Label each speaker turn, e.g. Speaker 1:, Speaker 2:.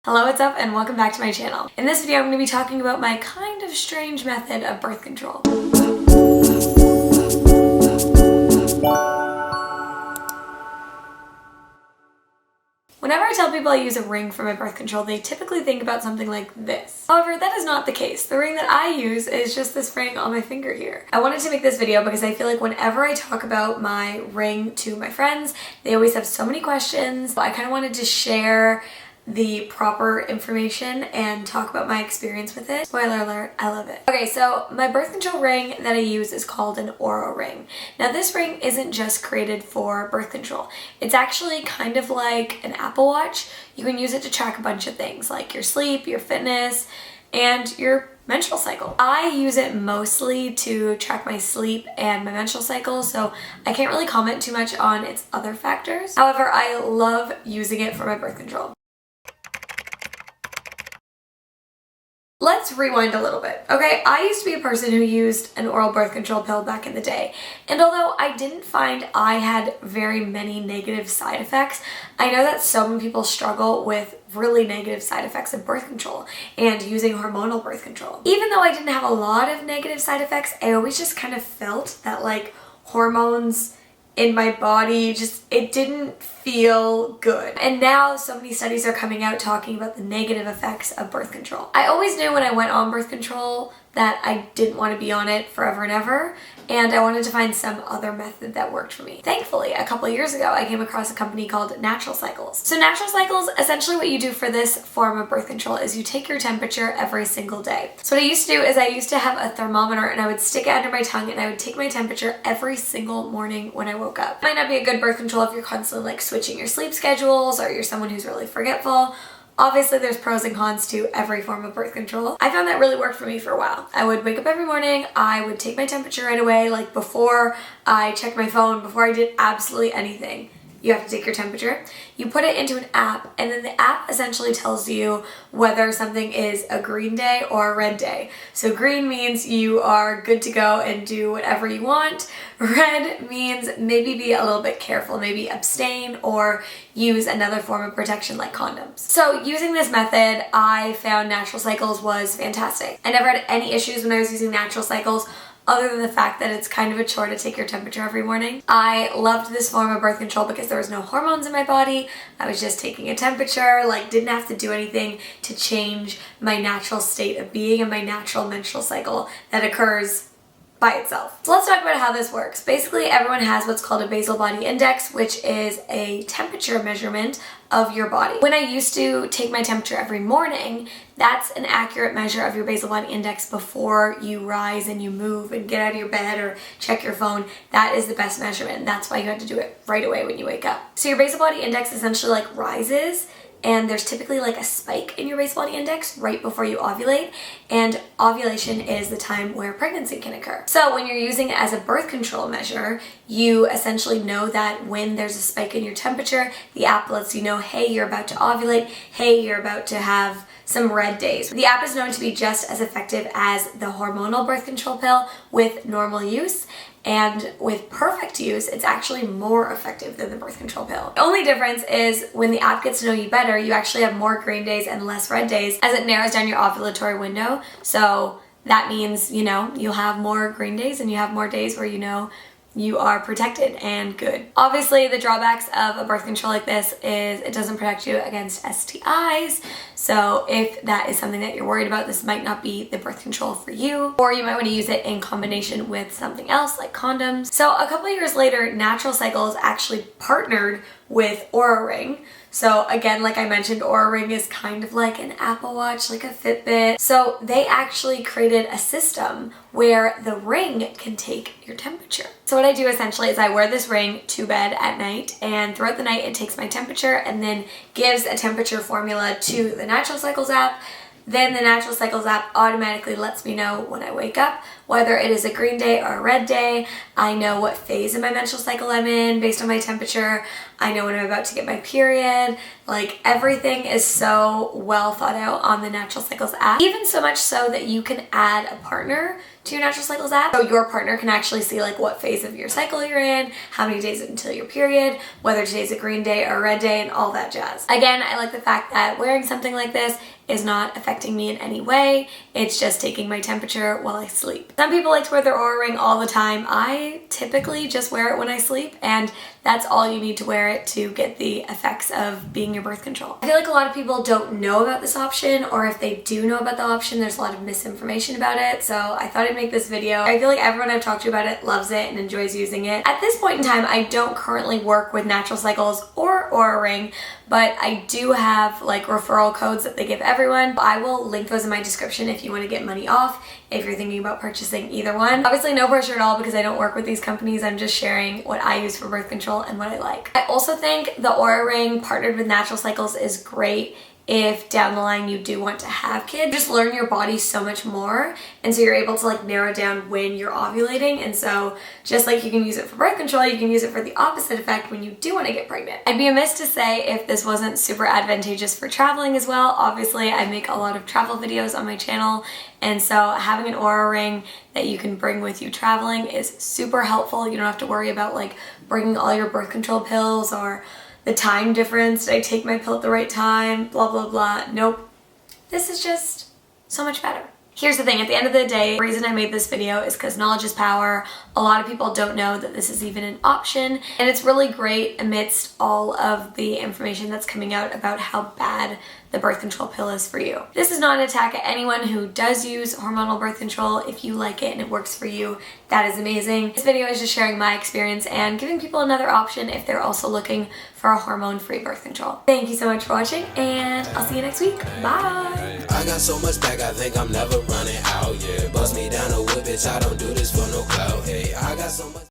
Speaker 1: Hello, what's up, and welcome back to my channel. In this video, I'm going to be talking about my kind of strange method of birth control. Whenever I tell people I use a ring for my birth control, they typically think about something like this. However, that is not the case. The ring that I use is just this ring on my finger here. I wanted to make this video because I feel like whenever I talk about my ring to my friends, they always have so many questions. I kind of wanted to share the proper information and talk about my experience with it. Spoiler alert, I love it. Okay, so my birth control ring that I use is called an Oura Ring. Now this ring isn't just created for birth control. It's actually kind of like an Apple Watch. You can use it to track a bunch of things like your sleep, your fitness, and your menstrual cycle. I use it mostly to track my sleep and my menstrual cycle, so I can't really comment too much on its other factors. However, I love using it for my birth control. Let's rewind a little bit, okay? I used to be a person who used an oral birth control pill back in the day, and although I didn't find I had very many negative side effects, I know that so many people struggle with really negative side effects of birth control and using hormonal birth control. Even though I didn't have a lot of negative side effects, I always just kind of felt that like hormones in my body, it didn't feel good. And now so many studies are coming out talking about the negative effects of birth control. I always knew when I went on birth control that I didn't want to be on it forever and ever, and I wanted to find some other method that worked for me. Thankfully, a couple of years ago, I came across a company called Natural Cycles. So Natural Cycles, essentially what you do for this form of birth control is you take your temperature every single day. So what I used to do is I used to have a thermometer and I would stick it under my tongue and I would take my temperature every single morning when I woke up. It might not be a good birth control if you're constantly like switching your sleep schedules or you're someone who's really forgetful. Obviously, there's pros and cons to every form of birth control. I found that really worked for me for a while. I would wake up every morning, I would take my temperature right away, like before I checked my phone, before I did absolutely anything. You have to take your temperature. You put it into an app, and then the app essentially tells you whether something is a green day or a red day. So green means you are good to go and do whatever you want. Red means maybe be a little bit careful, maybe abstain or use another form of protection like condoms. So using this method, I found Natural Cycles was fantastic. I never had any issues when I was using Natural Cycles, other than the fact that it's kind of a chore to take your temperature every morning. I loved this form of birth control because there was no hormones in my body. I was just taking a temperature, like didn't have to do anything to change my natural state of being and my natural menstrual cycle that occurs by itself. So let's talk about how this works. Basically, everyone has what's called a basal body index, which is a temperature measurement of your body. When I used to take my temperature every morning, that's an accurate measure of your basal body index before you rise and you move and get out of your bed or check your phone. That is the best measurement. That's why you have to do it right away when you wake up. So your basal body index essentially like rises, and there's typically like a spike in your basal body index right before you ovulate, and ovulation is the time where pregnancy can occur. So when you're using it as a birth control measure, you essentially know that when there's a spike in your temperature, the app lets you know, hey, you're about to ovulate, hey, you're about to have some red days. The app is known to be just as effective as the hormonal birth control pill with normal use, and with perfect use, it's actually more effective than the birth control pill. The only difference is when the app gets to know you better, you actually have more green days and less red days as it narrows down your ovulatory window. So that means, you'll have more green days and you have more days where you are protected and good. Obviously, the drawbacks of a birth control like this is it doesn't protect you against STIs. So if that is something that you're worried about, this might not be the birth control for you, or you might want to use it in combination with something else like condoms. So a couple of years later, Natural Cycles actually partnered with Oura Ring. So again, like I mentioned, Oura Ring is kind of like an Apple Watch, like a Fitbit. So they actually created a system where the ring can take your temperature. So what I do essentially is I wear this ring to bed at night, and throughout the night it takes my temperature and then gives a temperature formula to the Natural Cycles app. Then the Natural Cycles app automatically lets me know when I wake up whether it is a green day or a red day. I know what phase of my menstrual cycle I'm in based on my temperature. I know when I'm about to get my period. Like, everything is so well thought out on the Natural Cycles app. Even so much so that you can add a partner to your Natural Cycles app. So your partner can actually see like what phase of your cycle you're in, how many days until your period, whether today's a green day or a red day, and all that jazz. Again, I like the fact that wearing something like this is not affecting me in any way. It's just taking my temperature while I sleep. Some people like to wear their Oura Ring all the time. I typically just wear it when I sleep, and that's all you need to wear it to get the effects of being your birth control. I feel like a lot of people don't know about this option, or if they do know about the option, there's a lot of misinformation about it, so I thought I'd make this video. I feel like everyone I've talked to about it loves it and enjoys using it. At this point in time, I don't currently work with Natural Cycles or Oura Ring, but I do have like referral codes that they give everyone. I will link those in my description if you want to get money off, if you're thinking about purchasing either one. Obviously no pressure at all because I don't work with these companies. I'm just sharing what I use for birth control and what I like. I also think the Oura Ring partnered with Natural Cycles is great if down the line you do want to have kids. Just learn your body so much more, and so you're able to like narrow down when you're ovulating, and so just like you can use it for birth control, you can use it for the opposite effect when you do want to get pregnant. I'd be amiss to say if this wasn't super advantageous for traveling as well. Obviously I make a lot of travel videos on my channel, and so having an Oura Ring that you can bring with you traveling is super helpful. You don't have to worry about like bringing all your birth control pills or the time difference. Did I take my pill at the right time? Blah, blah, blah. Nope. This is just so much better. Here's the thing, at the end of the day, the reason I made this video is because knowledge is power. A lot of people don't know that this is even an option, and it's really great amidst all of the information that's coming out about how bad the birth control pill is for you. This is not an attack at anyone who does use hormonal birth control. If you like it and it works for you, that is amazing. This video is just sharing my experience and giving people another option if they're also looking for a hormone-free birth control. Thank you so much for watching, and I'll see you next week. Bye!
Speaker 2: I got so much back, I think I'm never running out, yeah. Bust me down a whip, bitch, I don't do this for no clout, hey. I got so much